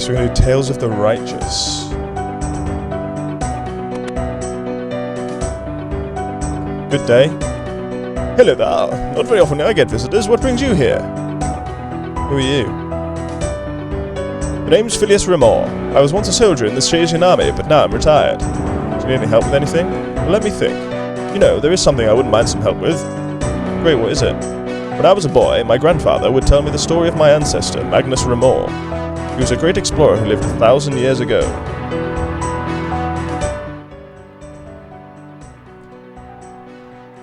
so we're going to do Tales of the Righteous. Good day. Hello there. Not very often I get visitors. What brings you here? Who are you? The name's Phileas Remor. I was once a soldier in the Shasian army, but now I'm retired. Do you need any help with anything? Well, let me think. You know, there is something I wouldn't mind some help with. Great, what is it? When I was a boy, my grandfather would tell me the story of my ancestor, Magnus Remor. He was a great explorer who lived 1,000 years ago.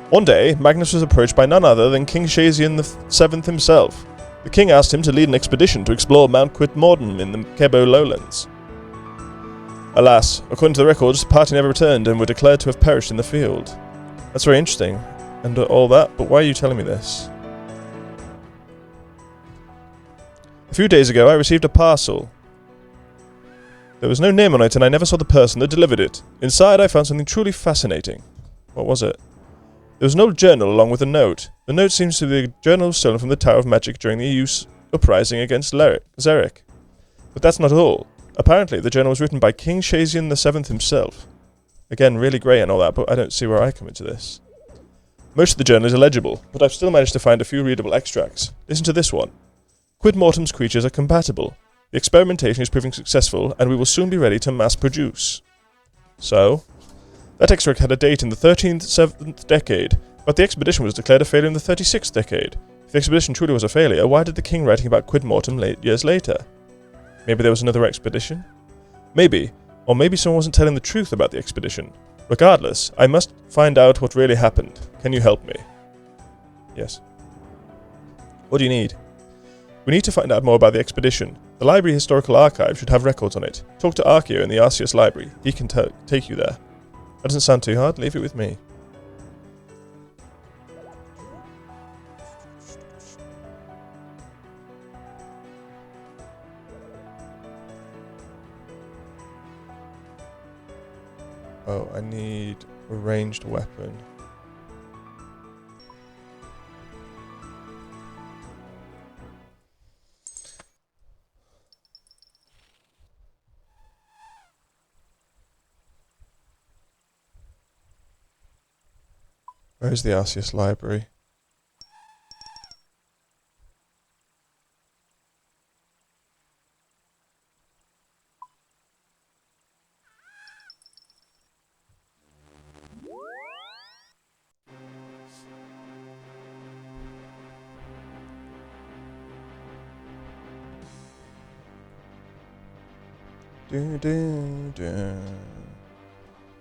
One day, Magnus was approached by none other than King Shasian VII himself. The king asked him to lead an expedition to explore Mount Quitmorton in the Kebo lowlands. Alas, according to the records, the party never returned and were declared to have perished in the field. That's very interesting, and all that, but why are you telling me this? A few days ago, I received a parcel. There was no name on it, and I never saw the person that delivered it. Inside, I found something truly fascinating. What was it? There was an old journal along with a note. The note seems to be a journal stolen from the Tower of Magic during the EU uprising against Xeric. But that's not all. Apparently, the journal was written by King Shasian VII himself. Again, really great and all that, but I don't see where I come into this. Most of the journal is illegible, but I've still managed to find a few readable extracts. Listen to this one. Quidmorton's creatures are compatible. The experimentation is proving successful, and we will soon be ready to mass produce. So, that extract had a date in the 7th decade, but the expedition was declared a failure in the 36th decade. If the expedition truly was a failure, why did the king writing about Quidmorton years later? Maybe there was another expedition? Maybe. Or maybe someone wasn't telling the truth about the expedition. Regardless, I must find out what really happened. Can you help me? Yes. What do you need? We need to find out more about the expedition. The Library Historical Archive should have records on it. Talk to Archeo in the Arceus Library. He can take you there. That doesn't sound too hard. Leave it with me. Oh, I need a ranged weapon. Where's the Arceus Library? Do do do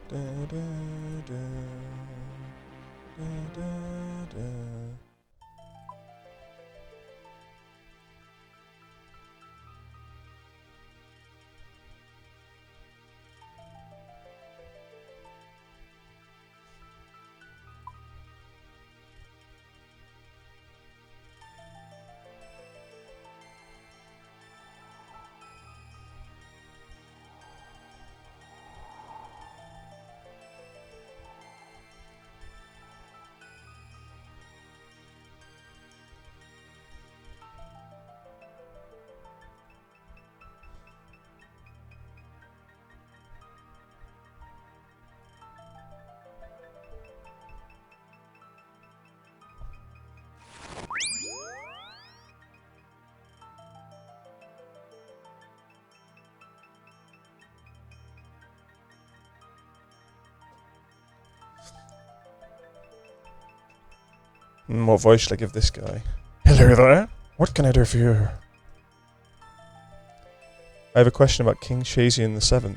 do do do. Da, da, da. What voice should I give this guy? Hello there. What can I do for you? I have a question about King Shasian VII.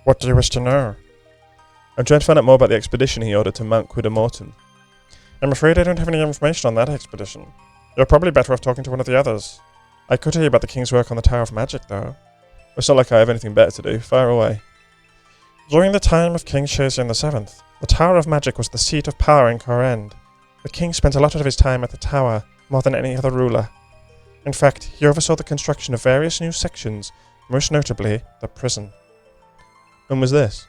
What do you wish to know? I'm trying to find out more about the expedition he ordered to Mount Quidmorton. I'm afraid I don't have any information on that expedition. You're probably better off talking to one of the others. I could tell you about the king's work on the Tower of Magic, though. It's not like I have anything better to do. Fire away. During the time of King Shasian VII, the Tower of Magic was the seat of power in Korend. The king spent a lot of his time at the tower, more than any other ruler. In fact, he oversaw the construction of various new sections, most notably the prison. When was this?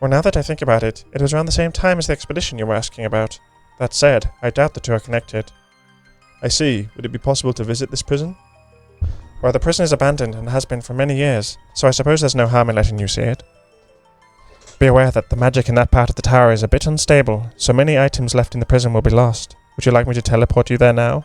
Well, now that I think about it, it was around the same time as the expedition you were asking about. That said, I doubt the two are connected. I see. Would it be possible to visit this prison? Well, the prison is abandoned and has been for many years, so I suppose there's no harm in letting you see it. Be aware that the magic in that part of the tower is a bit unstable, so many items left in the prison will be lost. Would you like me to teleport you there now?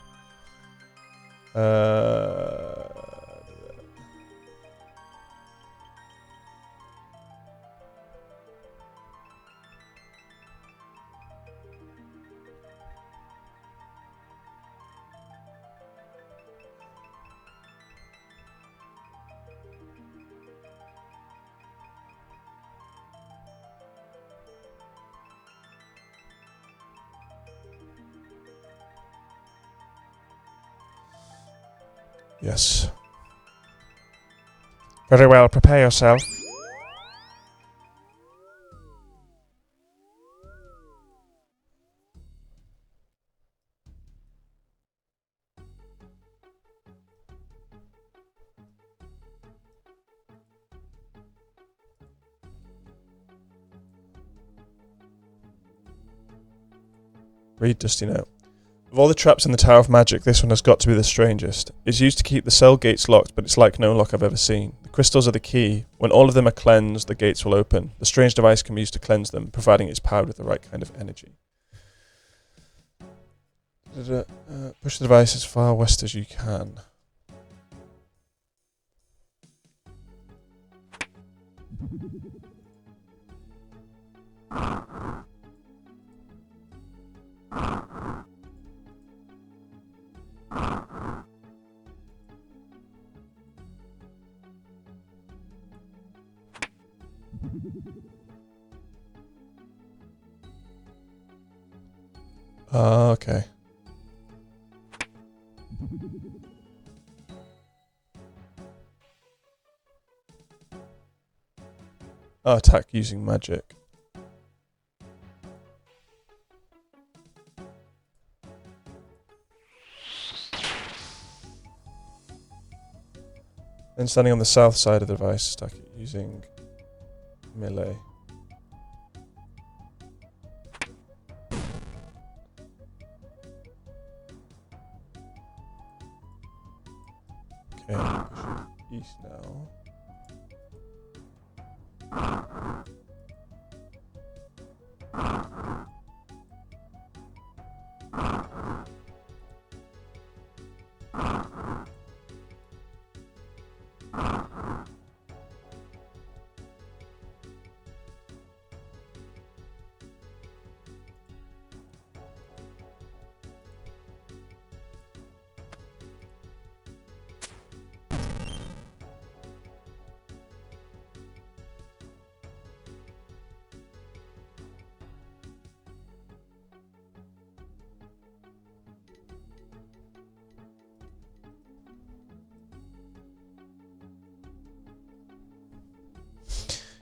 Yes. Very well, prepare yourself. Read Dusty Note. Of all the traps in the Tower of Magic, this one has got to be the strangest. It's used to keep the cell gates locked, but it's like no lock I've ever seen. The crystals are the key. When all of them are cleansed, the gates will open. The strange device can be used to cleanse them, providing it's powered with the right kind of energy. Push the device as far west as you can. Okay. Oh, attack using magic. Then standing on the south side of the device, attack it using melee. Okay, I'm pushing east now.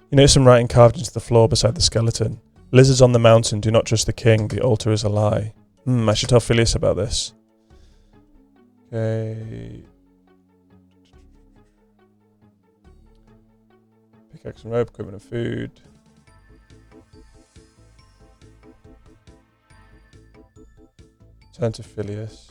You notice some writing carved into the floor beside the skeleton. Lizards on the mountain, do not trust the king, the altar is a lie. I should tell Phileas about this. Okay. Pickaxe and rope, equipment and food. Turn to Phileas.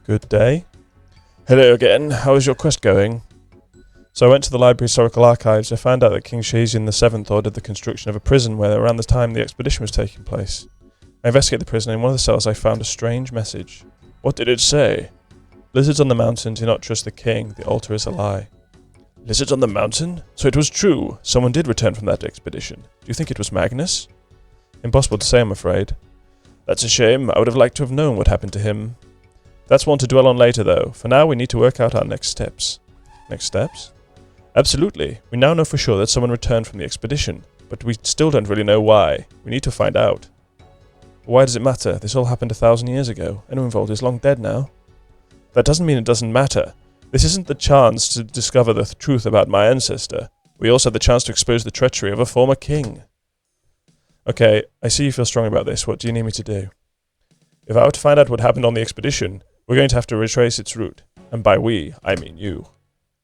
Good day. Hello again. How is your quest going? So I went to the Library of Historical Archives. I found out that King Shazian VII ordered the construction of a prison where around the time the expedition was taking place. I investigated the prison and in one of the cells I found a strange message. What did it say? Lizards on the mountain, do not trust the king. The altar is a lie. Lizards on the mountain? So it was true. Someone did return from that expedition. Do you think it was Magnus? Impossible to say, I'm afraid. That's a shame. I would have liked to have known what happened to him. That's one to dwell on later, though. For now, we need to work out our next steps. Next steps? Absolutely. We now know for sure that someone returned from the expedition, but we still don't really know why. We need to find out. Why does it matter? This all happened 1,000 years ago. Anyone involved is long dead now. That doesn't mean it doesn't matter. This isn't the chance to discover the truth about my ancestor. We also have the chance to expose the treachery of a former king. Okay, I see you feel strong about this. What do you need me to do? If I were to find out what happened on the expedition, we're going to have to retrace its route. And by we, I mean you.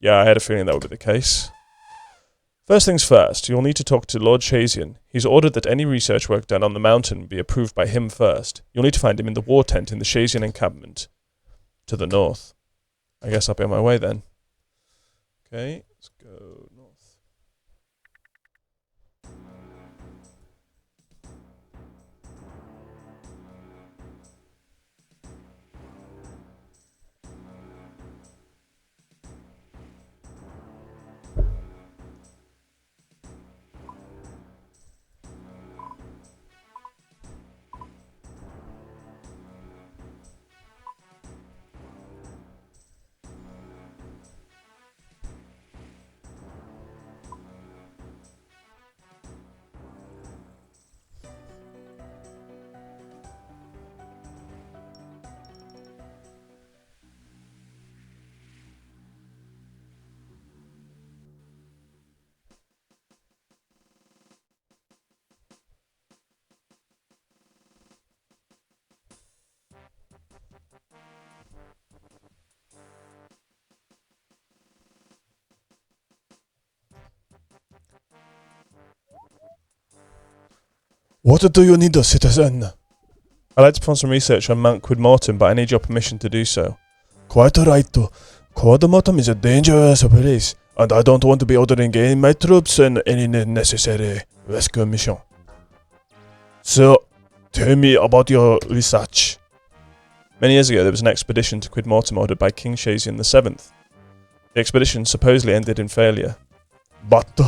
Yeah, I had a feeling that would be the case. First things first, you'll need to talk to Lord Shazian. He's ordered that any research work done on the mountain be approved by him first. You'll need to find him in the war tent in the Shazian encampment. To the north. I guess I'll be on my way then. Okay, let's go north. What do you need, citizen? I'd like to perform some research on Mount Quidmorton, but I need your permission to do so. Quite right. Quidmorton is a dangerous place, and I don't want to be ordering any of my troops on any necessary rescue mission. So, tell me about your research. Many years ago, there was an expedition to Quidmorton ordered by King Shazian VII. The expedition supposedly ended in failure. But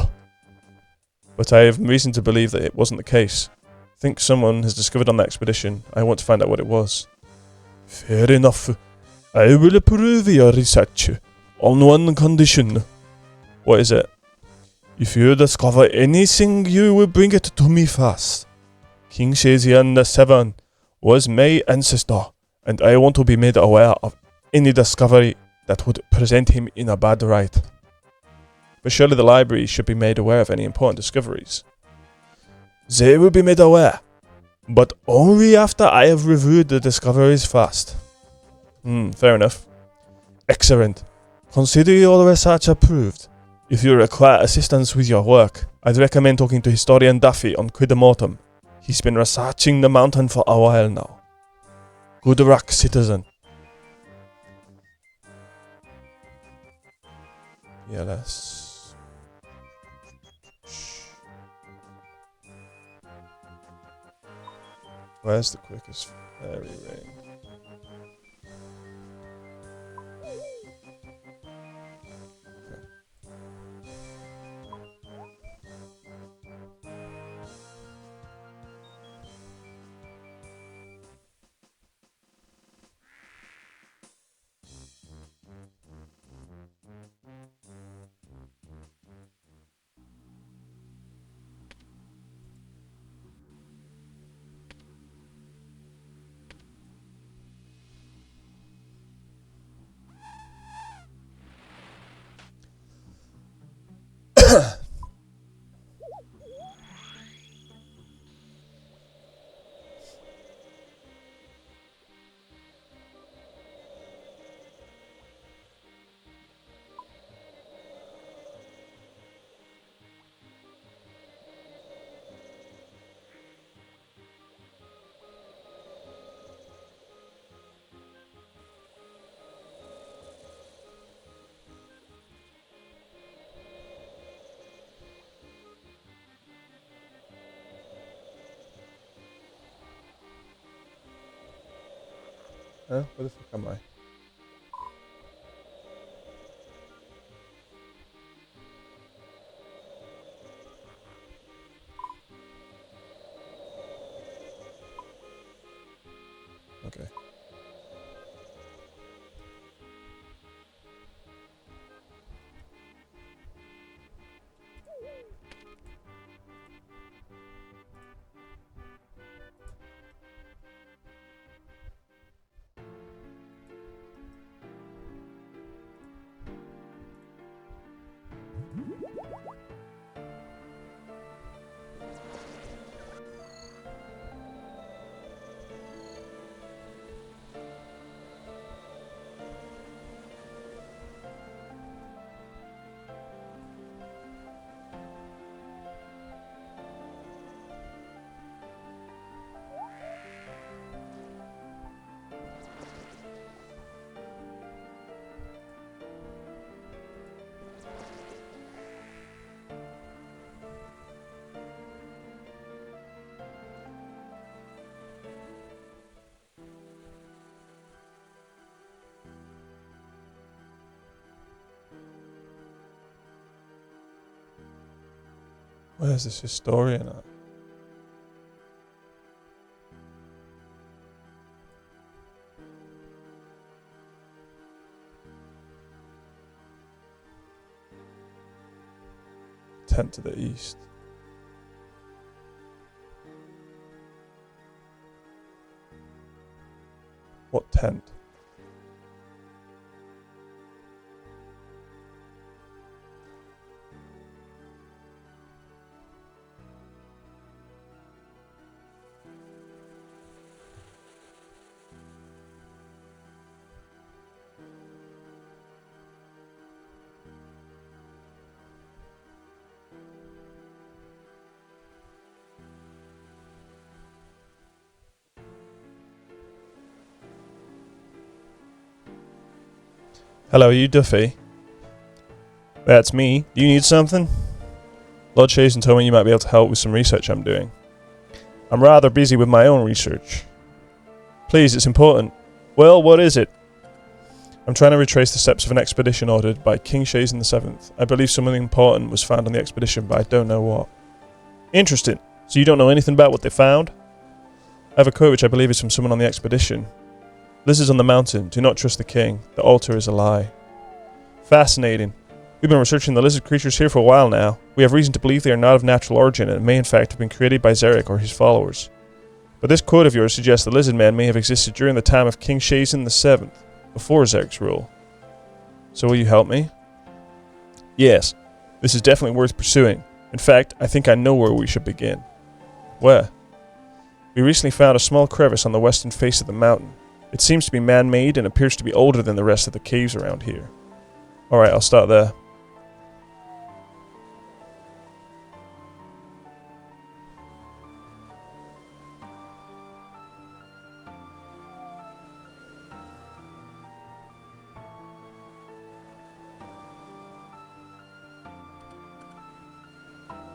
I have reason to believe that it wasn't the case. I think someone has discovered on that expedition. I want to find out what it was. Fair enough. I will approve your research on one condition. What is it? If you discover anything, you will bring it to me first. King Shazian VII was my ancestor, and I want to be made aware of any discovery that would present him in a bad light. But surely the library should be made aware of any important discoveries. They will be made aware, but only after I have reviewed the discoveries first. Fair enough. Excellent. Consider your research approved. If you require assistance with your work, I'd recommend talking to historian Duffy on Quidmorton. He's been researching the mountain for a while now. Good luck, citizen. Yeah, let's... Where's the quickest fairy ring? Where the fuck am I? Okay. Where's this historian at? Tent to the east. What tent? Hello, are you Duffy? That's me. Do you need something? Lord Shazen told me you might be able to help with some research I'm doing. I'm rather busy with my own research. Please, it's important. Well, what is it? I'm trying to retrace the steps of an expedition ordered by King Shazen VII. I believe something important was found on the expedition, but I don't know what. Interesting. So you don't know anything about what they found? I have a quote which I believe is from someone on the expedition. Lizards on the mountain. Do not trust the king. The altar is a lie. Fascinating. We've been researching the lizard creatures here for a while now. We have reason to believe they are not of natural origin and may in fact have been created by Zarek or his followers. But this quote of yours suggests the lizard man may have existed during the time of King Shazen VII, before Zarek's rule. So will you help me? Yes. This is definitely worth pursuing. In fact, I think I know where we should begin. Where? We recently found a small crevice on the western face of the mountain. It seems to be man-made and appears to be older than the rest of the caves around here. Alright, I'll start there.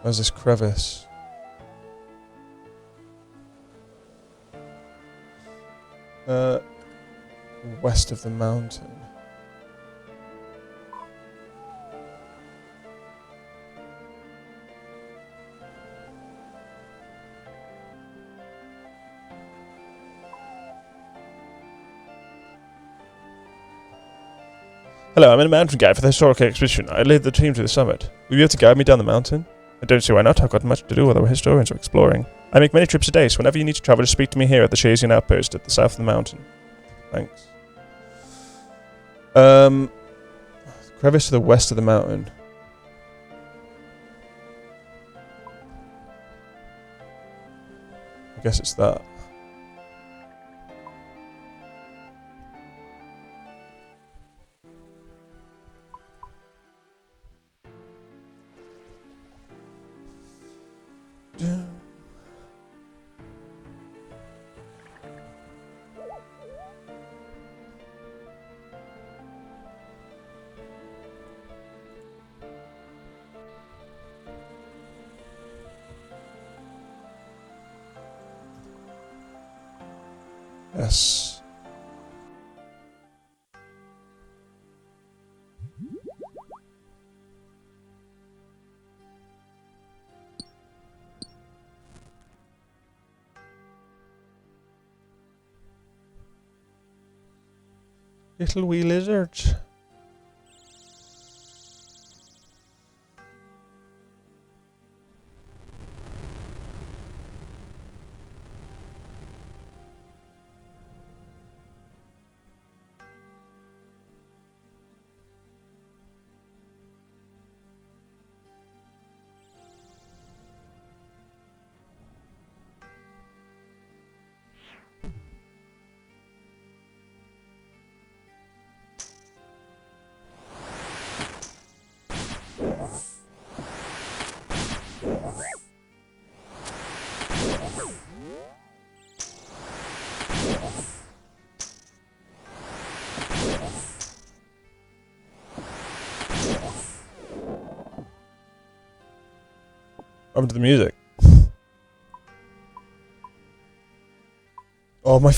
Where's this crevice? West of the mountain. Hello, I'm a mountain guide for the historical expedition. I led the team to the summit. Will you be able to guide me down the mountain? I don't see why not. I've got much to do while the historians are exploring. I make many trips a day, so whenever you need to travel, just speak to me here at the Shazian outpost at the south of the mountain. Thanks. Crevice to the west of the mountain. I guess it's that. Yes. Little wee lizards. What happened to the music? Oh my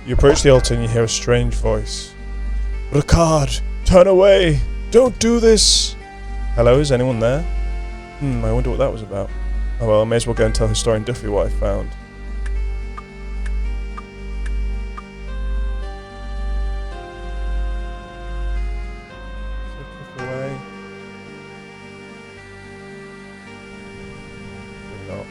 You approach the altar and you hear a strange voice. Ricard, turn away! Don't do this! Hello, is anyone there? I wonder what that was about. Oh well, I may as well go and tell Historian Duffy what I found. So click away. Maybe not.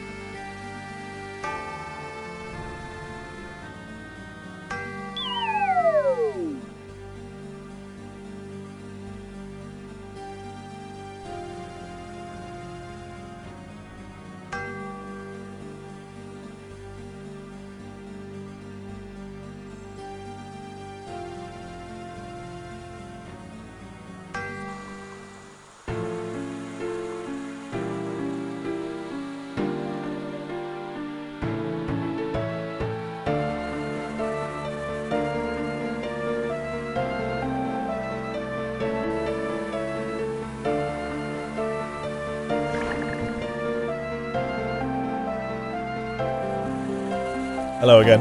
Hello again.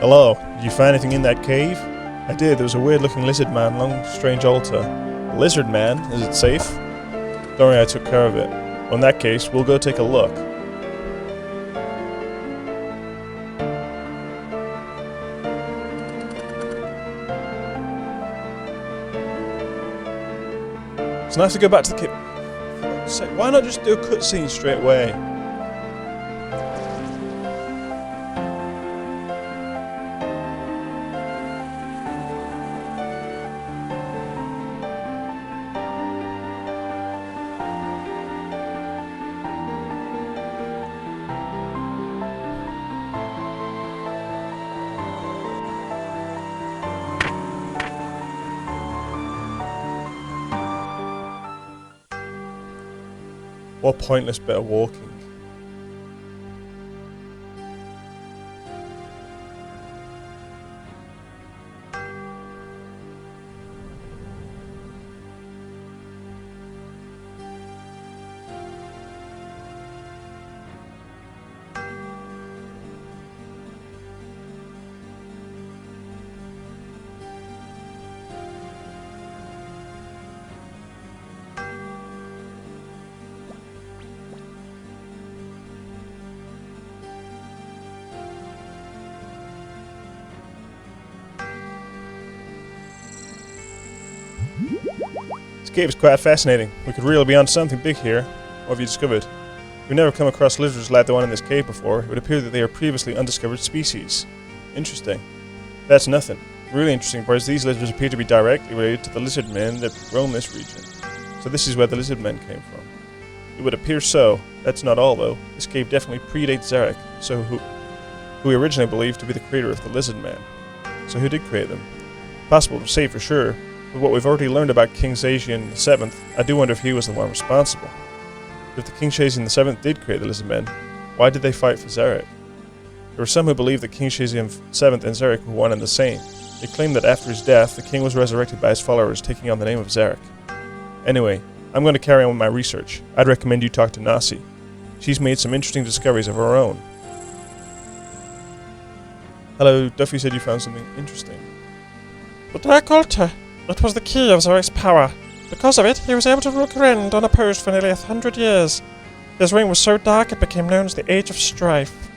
Hello, did you find anything in that cave? I did, there was a weird looking lizard man along a strange altar. A lizard man? Is it safe? Don't worry, I took care of it. Well, in that case, we'll go take a look. So now I have to go back to the cave. For fuck's sake, why not just do a cutscene straight away? What pointless bit of walking. This cave is quite fascinating. We could really be on something big here. What have you discovered? We've never come across lizards like the one in this cave before. It would appear that they are previously undiscovered species. Interesting. That's nothing. The really interesting part is these lizards appear to be directly related to the lizard men that roam this region. So this is where the lizard men came from. It would appear so. That's not all though. This cave definitely predates Zarek, so who we originally believed to be the creator of the lizard men. So who did create them? Possible to say for sure. With what we've already learned about King Zacian VII, I do wonder if he was the one responsible. If the King Zacian VII did create the Lizard Men, why did they fight for Zarek? There were some who believed that King Zacian VII and Zarek were one and the same. They claimed that after his death, the king was resurrected by his followers, taking on the name of Zarek. Anyway, I'm going to carry on with my research. I'd recommend you talk to Nasi. She's made some interesting discoveries of her own. Hello, Duffy said you found something interesting. The Dark Altar. It was the key of Zarek's power. Because of it, he was able to rule Kourend unopposed for nearly 100 years. His reign was so dark it became known as the Age of Strife.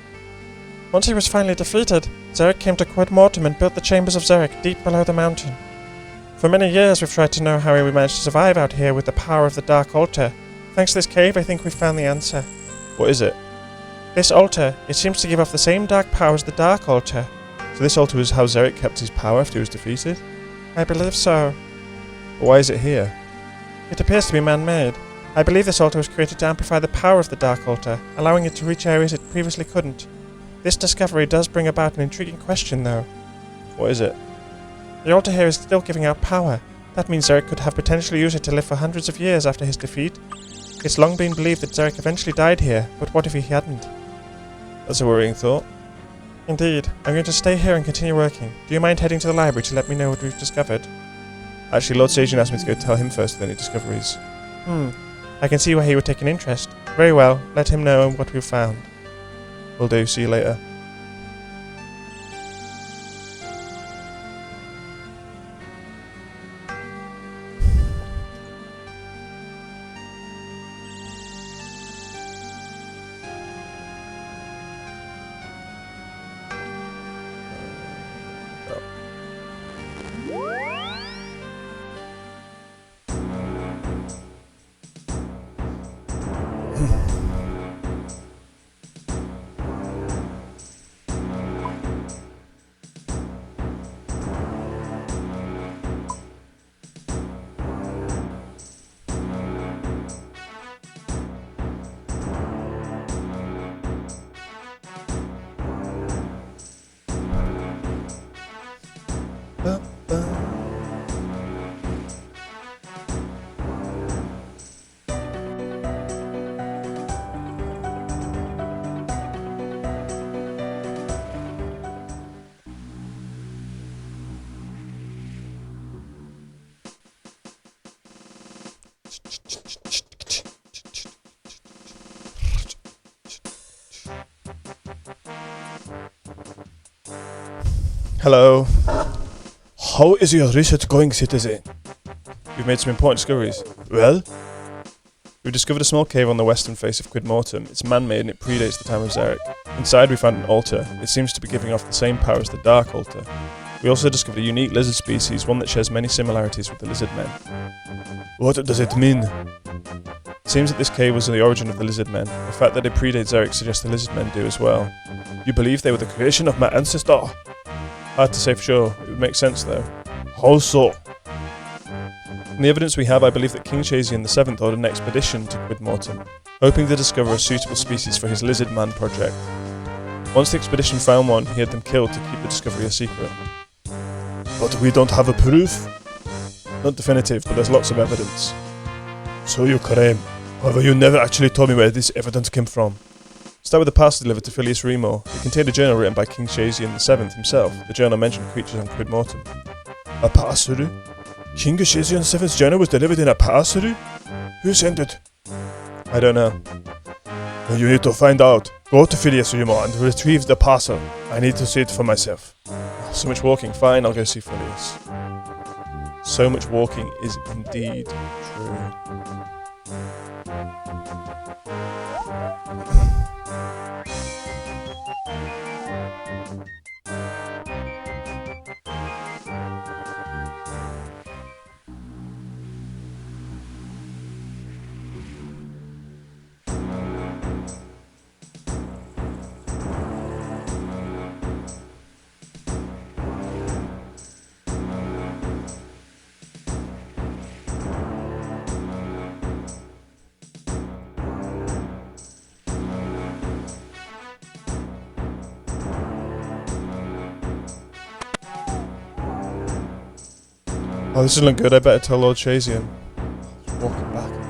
Once he was finally defeated, Zarek came to Quid Mortem and built the Chambers of Zarek deep below the mountain. For many years we've tried to know how he managed to survive out here with the power of the Dark Altar. Thanks to this cave, I think we found the answer. What is it? This altar, it seems to give off the same dark power as the Dark Altar. So this altar is how Zarek kept his power after he was defeated? I believe so. But why is it here? It appears to be man-made. I believe this altar was created to amplify the power of the Dark Altar, allowing it to reach areas it previously couldn't. This discovery does bring about an intriguing question, though. What is it? The altar here is still giving out power. That means Zarek could have potentially used it to live for hundreds of years after his defeat. It's long been believed that Zarek eventually died here, but what if he hadn't? That's a worrying thought. Indeed. I'm going to stay here and continue working. Do you mind heading to the library to let me know what we've discovered? Actually, Lord Sajan asked me to go tell him first of any discoveries. I can see why he would take an interest. Very well, let him know what we've found. Will do, see you later. Bum, bum. Hello. How is your research going, citizen? We've made some important discoveries. Well? We've discovered a small cave on the western face of Quid Mortem. It's man-made and it predates the time of Zarek. Inside we found an altar. It seems to be giving off the same power as the Dark Altar. We also discovered a unique lizard species, one that shares many similarities with the lizard men. What does it mean? It seems that this cave was the origin of the lizard men. The fact that they predate Zarek suggests the lizard men do as well. You believe they were the creation of my ancestor? Hard to say for sure. It would make sense though. How so? From the evidence we have, I believe that King Shazian VII ordered an expedition to Quid Mortem, hoping to discover a suitable species for his lizard man project. Once the expedition found one, he had them killed to keep the discovery a secret. But we don't have a proof? Not definitive, but there's lots of evidence. So you claim. However, you never actually told me where this evidence came from. Start with the parcel delivered to Phileas Remor. It contained a journal written by King Shazian VII himself. The journal mentioned creatures on Quid Mortem. A parcel? King Shazian VII's journal was delivered in a parcel? Who sent it? I don't know. Well, you need to find out. Go to Phileas Remor and retrieve the parcel. I need to see it for myself. So much walking. Fine, I'll go see Phileas. So much walking is indeed true. Oh, this doesn't look good. I better tell Lord Shazian. Just walking back again.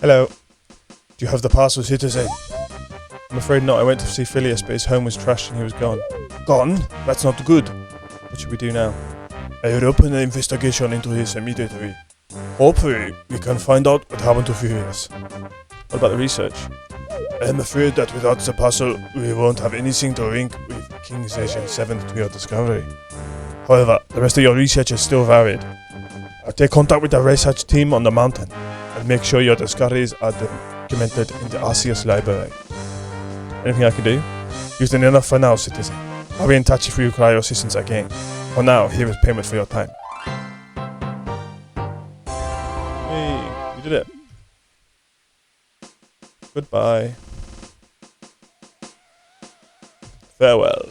Hello. Do you have the parcel, citizen? I'm afraid not. I went to see Phileas, but his home was trashed and he was gone. Gone? That's not good. What should we do now? I will open an investigation into this immediately. Hopefully, we can find out what happened to Phileas. What about the research? I'm afraid that without the parcel, we won't have anything to link with King Shazian VII to your discovery. However, the rest of your research is still valid. I'll take contact with the research team on the mountain and make sure your discoveries are documented in the osrs library. Anything I can do? You've done enough for now, citizen. I'll be in touch if you require your assistance again. For now, here is payment for your time. Hey, you did it. Goodbye. Farewell.